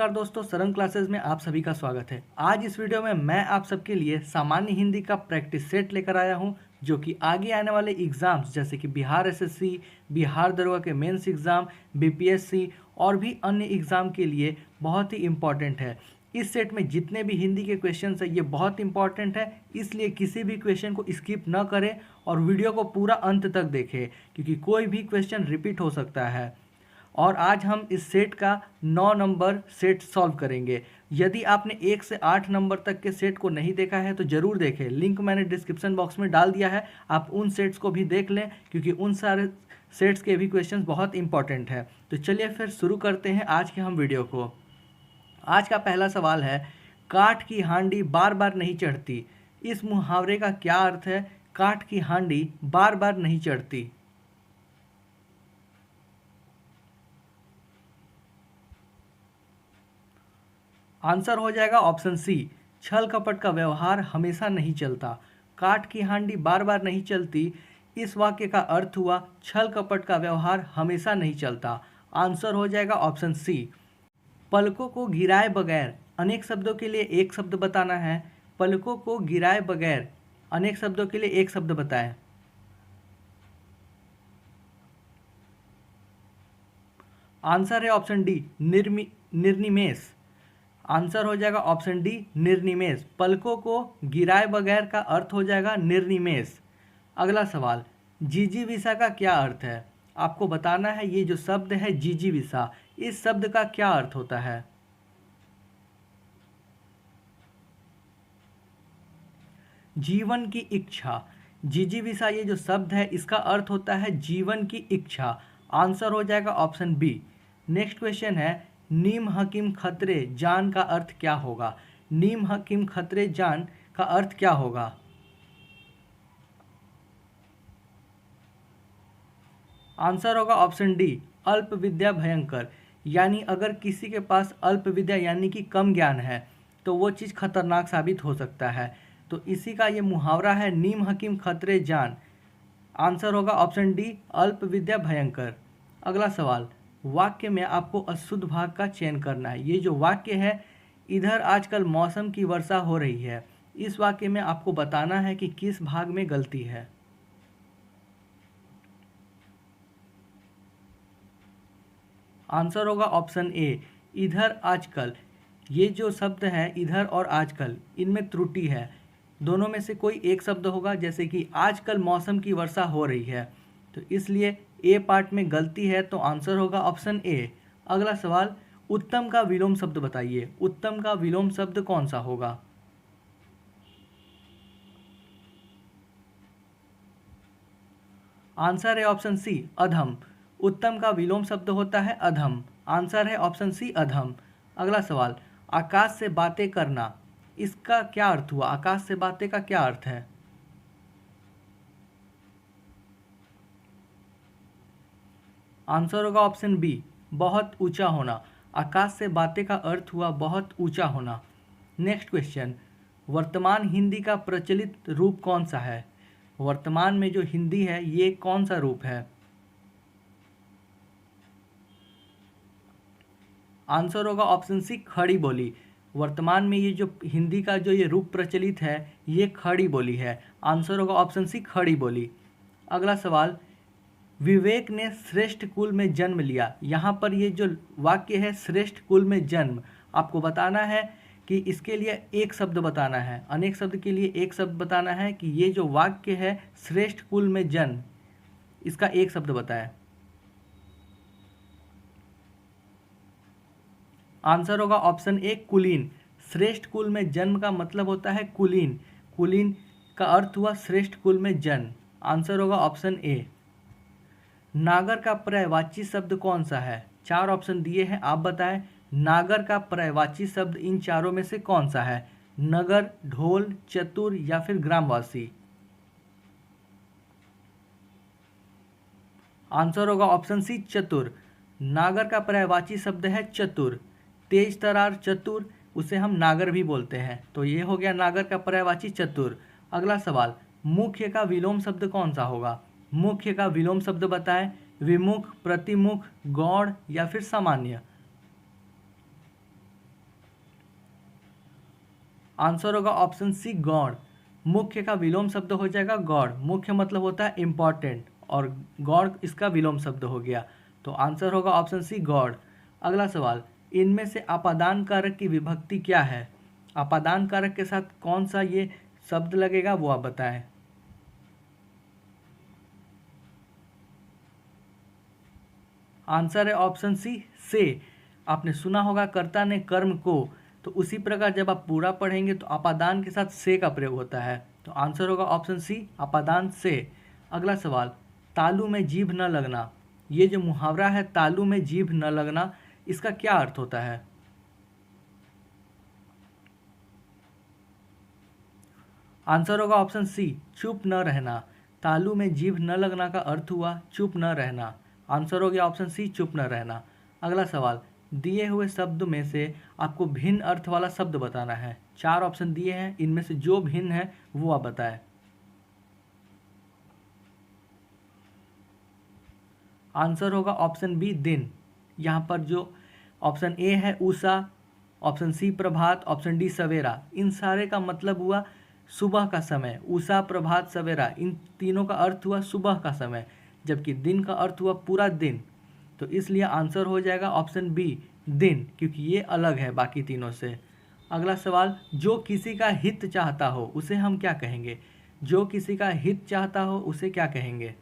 नमस्कार दोस्तों, सरंग क्लासेस में आप सभी का स्वागत है। आज इस वीडियो में मैं आप सबके लिए सामान्य हिंदी का प्रैक्टिस सेट लेकर आया हूं, जो कि आगे आने वाले एग्जाम्स जैसे कि बिहार एसएससी, बिहार दरोगा के मेंस एग्जाम, बीपीएससी और भी अन्य एग्जाम के लिए बहुत ही इम्पॉर्टेंट है। इस सेट में जितने भी हिंदी के क्वेश्चन हैं ये बहुत इंपॉर्टेंट है, इसलिए किसी भी क्वेश्चन को स्किप न करें और वीडियो को पूरा अंत तक देखें, क्योंकि कोई भी क्वेश्चन रिपीट हो सकता है। और आज हम इस सेट का 9 नंबर सेट सॉल्व करेंगे। यदि आपने 1 से 8 नंबर तक के सेट को नहीं देखा है तो ज़रूर देखें, लिंक मैंने डिस्क्रिप्शन बॉक्स में डाल दिया है, आप उन सेट्स को भी देख लें, क्योंकि उन सारे सेट्स के भी क्वेश्चंस बहुत इंपॉर्टेंट है। तो चलिए फिर शुरू करते हैं आज के हम वीडियो को। आज का पहला सवाल है, काठ की हांडी बार बार नहीं चढ़ती। इस मुहावरे का क्या अर्थ है? काठ की हांडी बार बार नहीं चढ़ती। आंसर हो जाएगा ऑप्शन सी, छल कपट का व्यवहार हमेशा नहीं चलता। काठ की हांडी बार बार नहीं चलती, इस वाक्य का अर्थ हुआ छल कपट का व्यवहार हमेशा नहीं चलता। आंसर हो जाएगा ऑप्शन सी। पलकों को गिराए बगैर अनेक शब्दों के लिए एक शब्द बताना है। पलकों को गिराए बगैर अनेक शब्दों के लिए एक शब्द बताएं। आंसर है ऑप्शन डी, निर्निमेष। आंसर हो जाएगा ऑप्शन डी, निर्निमेष। पलकों को गिराए बगैर का अर्थ हो जाएगा निर्निमेष। अगला सवाल, जिजीविषा का क्या अर्थ है? आपको बताना है ये जो शब्द है जिजीविषा, इस शब्द का क्या अर्थ होता है? जीवन की इच्छा। जिजीविषा ये जो शब्द है इसका अर्थ होता है जीवन की इच्छा। आंसर हो जाएगा ऑप्शन बी। नेक्स्ट क्वेश्चन है, नीम हकीम खतरे जान का अर्थ क्या होगा? नीम हकीम खतरे जान का अर्थ क्या होगा? आंसर होगा ऑप्शन डी, अल्प विद्या भयंकर। यानी अगर किसी के पास अल्प विद्या यानी कि कम ज्ञान है तो वो चीज़ खतरनाक साबित हो सकता है। तो इसी का ये मुहावरा है, नीम हकीम खतरे जान। आंसर होगा ऑप्शन डी, अल्प विद्या भयंकर। अगला सवाल, वाक्य में आपको अशुद्ध भाग का चयन करना है। ये जो वाक्य है, इधर आजकल मौसम की वर्षा हो रही है, इस वाक्य में आपको बताना है कि किस भाग में गलती है। आंसर होगा ऑप्शन ए, इधर आजकल। ये जो शब्द है इधर और आजकल, इनमें त्रुटि है। दोनों में से कोई एक शब्द होगा, जैसे कि आजकल मौसम की वर्षा हो रही है, तो इसलिए ए पार्ट में गलती है, तो आंसर होगा ऑप्शन ए। अगला सवाल, उत्तम का विलोम शब्द बताइए। उत्तम का विलोम शब्द कौन सा होगा? आंसर है ऑप्शन सी, अधम। उत्तम का विलोम शब्द होता है अधम। आंसर है ऑप्शन सी, अधम। अगला सवाल, आकाश से बातें करना, इसका क्या अर्थ हुआ? आकाश से बातें का क्या अर्थ है? आंसर होगा ऑप्शन बी, बहुत ऊंचा होना। आकाश से बातें का अर्थ हुआ बहुत ऊंचा होना। नेक्स्ट क्वेश्चन, वर्तमान हिंदी का प्रचलित रूप कौन सा है? वर्तमान में जो हिंदी है ये कौन सा रूप है? आंसर होगा ऑप्शन सी, खड़ी बोली। वर्तमान में ये जो हिंदी का जो ये रूप प्रचलित है ये खड़ी बोली है। आंसर होगा ऑप्शन सी, खड़ी बोली। अगला सवाल, विवेक ने श्रेष्ठ कुल में जन्म लिया। यहाँ पर ये जो वाक्य है श्रेष्ठ कुल में जन्म, आपको बताना है कि इसके लिए एक शब्द बताना है। अनेक शब्द के लिए एक शब्द बताना है कि ये जो वाक्य है श्रेष्ठ कुल में जन्म, इसका एक शब्द बताएं। आंसर होगा ऑप्शन ए, कुलीन। श्रेष्ठ कुल में जन्म का मतलब होता है कुलीन। कुलीन का अर्थ हुआ श्रेष्ठ कुल में जन्म। आंसर होगा ऑप्शन ए। नागर का पर्यायवाची शब्द कौन सा है? 4 ऑप्शन दिए हैं, आप बताएं नागर का पर्यायवाची शब्द इन चारों में से कौन सा है? नगर, ढोल, चतुर या फिर ग्रामवासी? आंसर होगा ऑप्शन सी, चतुर। नागर का पर्यायवाची शब्द है चतुर। तेज तरार चतुर, उसे हम नागर भी बोलते हैं, तो ये हो गया नागर का पर्यायवाची चतुर। अगला सवाल, मुख्य का विलोम शब्द कौन सा होगा? मुख्य का विलोम शब्द बताएं। विमुख, प्रतिमुख, गौड़ या फिर सामान्य? आंसर होगा ऑप्शन सी गौड़। मुख्य का विलोम शब्द हो जाएगा गौड़। मुख्य मतलब होता है इम्पॉर्टेंट और गौड़ इसका विलोम शब्द हो गया, तो आंसर होगा ऑप्शन सी गौड़। अगला सवाल, इनमें से अपादान कारक की विभक्ति क्या है? अपादान कारक के साथ कौन सा ये शब्द लगेगा वो आप बताएं। आंसर है ऑप्शन सी से। आपने सुना होगा कर्ता ने कर्म को, तो उसी प्रकार जब आप पूरा पढ़ेंगे तो अपादान के साथ से का प्रयोग होता है, तो आंसर होगा ऑप्शन सी अपादान से। अगला सवाल, तालू में जीभ न लगना, ये जो मुहावरा है तालू में जीभ न लगना, इसका क्या अर्थ होता है? आंसर होगा ऑप्शन सी चुप न रहना। तालू में जीभ न लगना का अर्थ हुआ चुप न रहना। आंसर हो गया ऑप्शन सी चुप न रहना। अगला सवाल, दिए हुए शब्द में से आपको भिन्न अर्थ वाला शब्द बताना है। 4 ऑप्शन दिए हैं, इनमें से जो भिन्न है वो आप बताएं। आंसर होगा ऑप्शन बी दिन। यहाँ पर जो ऑप्शन ए है उषा, ऑप्शन सी प्रभात, ऑप्शन डी सवेरा, इन सारे का मतलब हुआ सुबह का समय। उषा, प्रभात, सवेरा, इन तीनों का अर्थ हुआ सुबह का समय, जबकि दिन का अर्थ हुआ पूरा दिन। तो इसलिए आंसर हो जाएगा ऑप्शन बी दिन, क्योंकि ये अलग है बाकी तीनों से। अगला सवाल, जो किसी का हित चाहता हो उसे हम क्या कहेंगे? जो किसी का हित चाहता हो उसे क्या कहेंगे?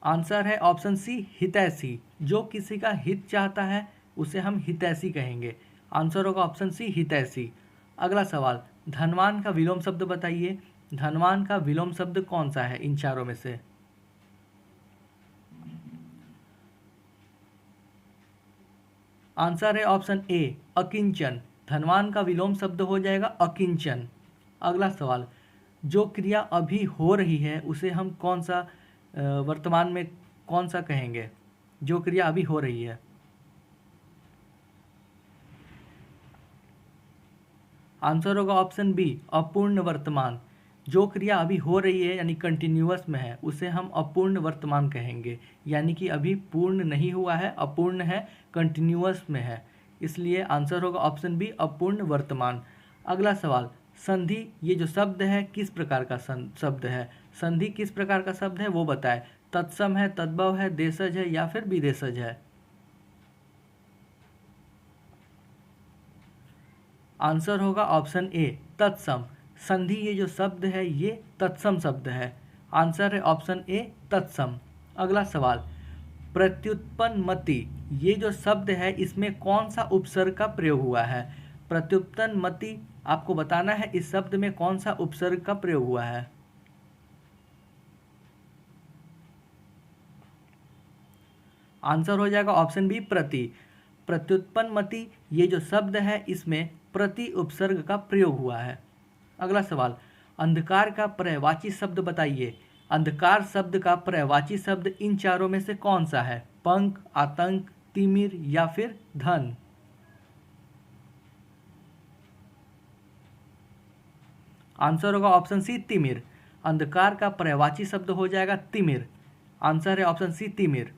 आंसर है ऑप्शन सी हितैषी। जो किसी का हित चाहता है उसे हम हितैषी कहेंगे। आंसर होगा ऑप्शन सी हितैषी। अगला सवाल, धनवान का विलोम शब्द बताइए। धनवान का विलोम शब्द कौन सा है इन चारों में से? आंसर है ऑप्शन ए अकिंचन। धनवान का विलोम शब्द हो जाएगा अकिंचन। अगला सवाल, जो क्रिया अभी हो रही है उसे हम कौन सा वर्तमान में कौन सा कहेंगे? जो क्रिया अभी हो रही है। आंसर होगा ऑप्शन बी अपूर्ण वर्तमान। जो क्रिया अभी हो रही है यानी कंटिन्यूअस में है उसे हम अपूर्ण वर्तमान कहेंगे, यानी कि अभी पूर्ण नहीं हुआ है, अपूर्ण है, कंटिन्यूअस में है, इसलिए आंसर होगा ऑप्शन बी अपूर्ण वर्तमान। अगला सवाल, संधि ये जो शब्द है किस प्रकार का शब्द है? संधि किस प्रकार का शब्द है वो बताएं। तत्सम है, तद्भव है, देशज है या फिर विदेशज है? आंसर होगा ऑप्शन ए तत्सम। संधि ये जो शब्द है ये तत्सम शब्द है। आंसर है ऑप्शन ए तत्सम। अगला सवाल, प्रत्युत्पन्नमति ये जो शब्द है इसमें कौन सा उपसर्ग का प्रयोग हुआ है? प्रत्युत्पन्नमति आपको बताना है इस शब्द में कौन सा उपसर्ग का प्रयोग हुआ है। आंसर हो जाएगा ऑप्शन बी प्रति। प्रत्युत्पन्नमति ये जो शब्द है इसमें प्रति उपसर्ग का प्रयोग हुआ है। अगला सवाल, अंधकार का पर्यायवाची शब्द बताइए। अंधकार शब्द का पर्यायवाची शब्द इन चारों में से कौन सा है? पंख, आतंक, तिमिर या फिर धन? आंसर होगा ऑप्शन सी तिमिर। अंधकार का पर्यायवाची शब्द हो जाएगा तिमिर। आंसर है ऑप्शन सी तिमिर।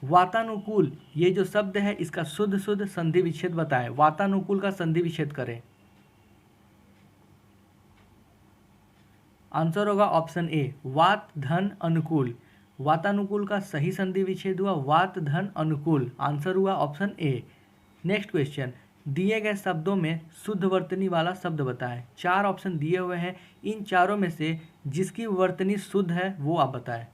वातानुकूल ये जो शब्द है इसका शुद्ध शुद्ध संधि विच्छेद बताएं। वातानुकूल का संधि विच्छेद करें। आंसर होगा ऑप्शन ए वात धन अनुकूल। वातानुकूल का सही संधि विच्छेद हुआ वात धन अनुकूल। आंसर हुआ ऑप्शन ए। नेक्स्ट क्वेश्चन, दिए गए शब्दों में शुद्ध वर्तनी वाला शब्द बताएं। 4 ऑप्शन दिए हुए हैं, इन चारों में से जिसकी वर्तनी शुद्ध है वो आप बताएं।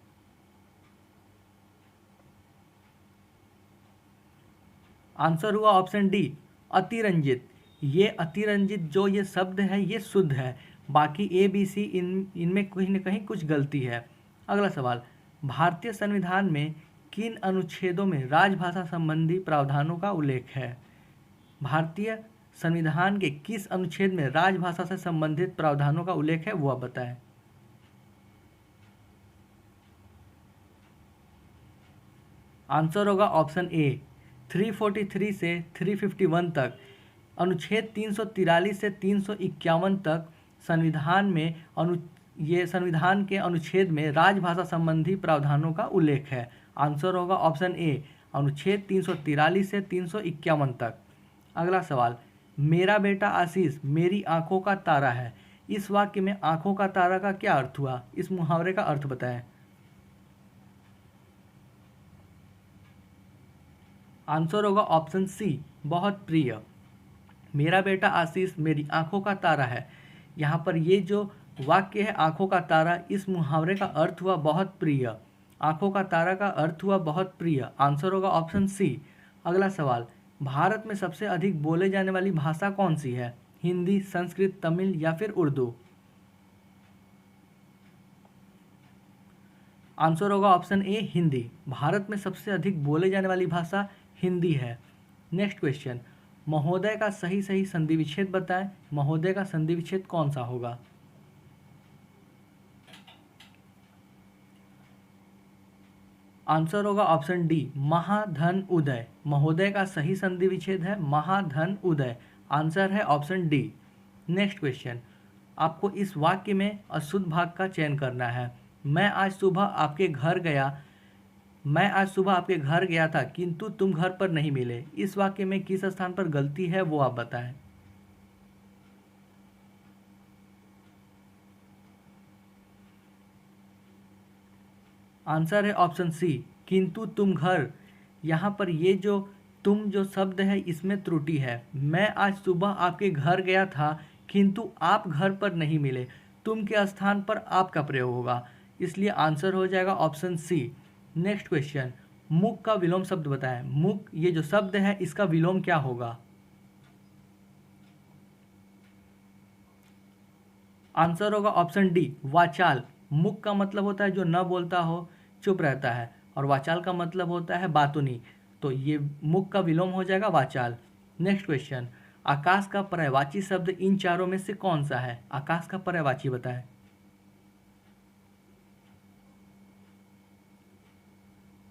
आंसर हुआ ऑप्शन डी अतिरंजित। ये अतिरंजित जो ये शब्द है ये शुद्ध है, बाकी ए बी सी इनमें कहीं न कहीं कुछ गलती है। अगला सवाल, भारतीय संविधान में किन अनुच्छेदों में राजभाषा संबंधी प्रावधानों का उल्लेख है? भारतीय संविधान के किस अनुच्छेद में राजभाषा से संबंधित प्रावधानों का उल्लेख है वो आप बताएं। आंसर होगा ऑप्शन ए 343 से 351 तक। अनुच्छेद 343 से 351 तक संविधान में ये संविधान के अनुच्छेद में राजभाषा संबंधी प्रावधानों का उल्लेख है। आंसर होगा ऑप्शन ए अनुच्छेद 343 से 351 तक। अगला सवाल, मेरा बेटा आशीष मेरी आंखों का तारा है, इस वाक्य में आंखों का तारा का क्या अर्थ हुआ? इस मुहावरे का अर्थ बताएं। आंसर होगा ऑप्शन सी, बहुत प्रिय। मेरा बेटा आशीष मेरी आंखों का तारा है, यहाँ पर ये जो वाक्य है आंखों का तारा, इस मुहावरे का अर्थ हुआ बहुत प्रिय। आंखों का तारा का अर्थ हुआ बहुत प्रिय। आंसर होगा ऑप्शन सी। अगला सवाल, भारत में सबसे अधिक बोले जाने वाली भाषा कौन सी है? हिंदी, संस्कृत, तमिल या फिर उर्दू? आंसर होगा ऑप्शन ए, हिंदी। भारत में सबसे अधिक बोले जाने वाली भाषा हिंदी है। नेक्स्ट क्वेश्चन, महोदय का सही संधि विच्छेद बताएं। महोदय का संधि विच्छेद कौन सा होगा? आंसर होगा ऑप्शन डी, महाधन उदय। महोदय का सही संधि विच्छेद है महाधन उदय। आंसर है ऑप्शन डी। नेक्स्ट क्वेश्चन, आपको इस वाक्य में अशुद्ध भाग का चयन करना है। मैं आज सुबह आपके घर गया था किंतु तुम घर पर नहीं मिले। इस वाक्य में किस स्थान पर गलती है वो आप बताएं। आंसर है ऑप्शन सी, किंतु तुम घर। यहाँ पर ये जो तुम जो शब्द है इसमें त्रुटि है। मैं आज सुबह आपके घर गया था किंतु आप घर पर नहीं मिले। तुम के स्थान पर आपका प्रयोग होगा, इसलिए आंसर हो जाएगा ऑप्शन सी। नेक्स्ट क्वेश्चन, मुख का विलोम शब्द बताएं। मुख ये जो शब्द है इसका विलोम क्या होगा? आंसर होगा ऑप्शन डी, वाचाल। मुख का मतलब होता है जो न बोलता हो, चुप रहता है, और वाचाल का मतलब होता है बातूनी। तो ये मुख का विलोम हो जाएगा वाचाल। नेक्स्ट क्वेश्चन, आकाश का पर्यायवाची शब्द इन चारों में से कौन सा है? आकाश का पर्यायवाची बताएं।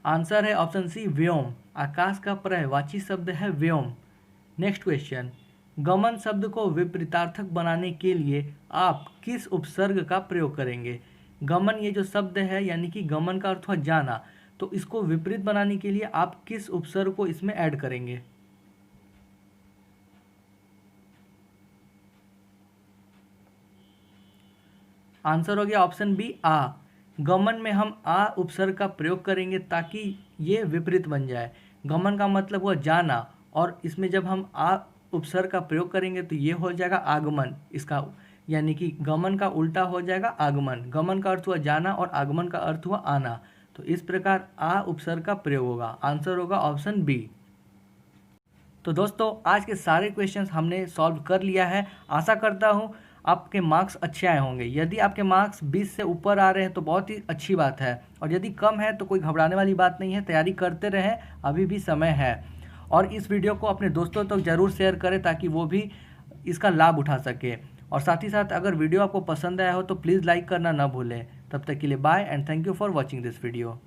आंसर है ऑप्शन सी, व्योम। आकाश का पर्यायवाची शब्द है व्योम। नेक्स्ट क्वेश्चन, गमन शब्द को विपरीतार्थक बनाने के लिए आप किस उपसर्ग का प्रयोग करेंगे? गमन ये जो शब्द है यानी कि गमन का अर्थ हुआ जाना, तो इसको विपरीत बनाने के लिए आप किस उपसर्ग को इसमें ऐड करेंगे? आंसर हो गया ऑप्शन बी, आ। गमन में हम आ उपसर्ग का प्रयोग करेंगे ताकि ये विपरीत बन जाए। गमन का मतलब हुआ जाना, और इसमें जब हम आ उपसर्ग का प्रयोग करेंगे तो ये हो जाएगा आगमन। इसका यानी कि गमन का उल्टा हो जाएगा आगमन। गमन का अर्थ हुआ जाना और आगमन का अर्थ हुआ आना, तो इस प्रकार आ उपसर्ग का प्रयोग होगा। आंसर होगा ऑप्शन बी। तो दोस्तों आज के सारे क्वेश्चंस हमने सॉल्व कर लिया है। आशा करता हूँ आपके मार्क्स अच्छे आए होंगे। यदि आपके मार्क्स 20 से ऊपर आ रहे हैं तो बहुत ही अच्छी बात है, और यदि कम है तो कोई घबराने वाली बात नहीं है। तैयारी करते रहें, अभी भी समय है। और इस वीडियो को अपने दोस्तों तक जरूर शेयर करें ताकि वो भी इसका लाभ उठा सके। और साथ ही साथ अगर वीडियो आपको पसंद आया हो तो प्लीज़ लाइक करना ना भूलें। तब तक के लिए bye and thank you for watching this video.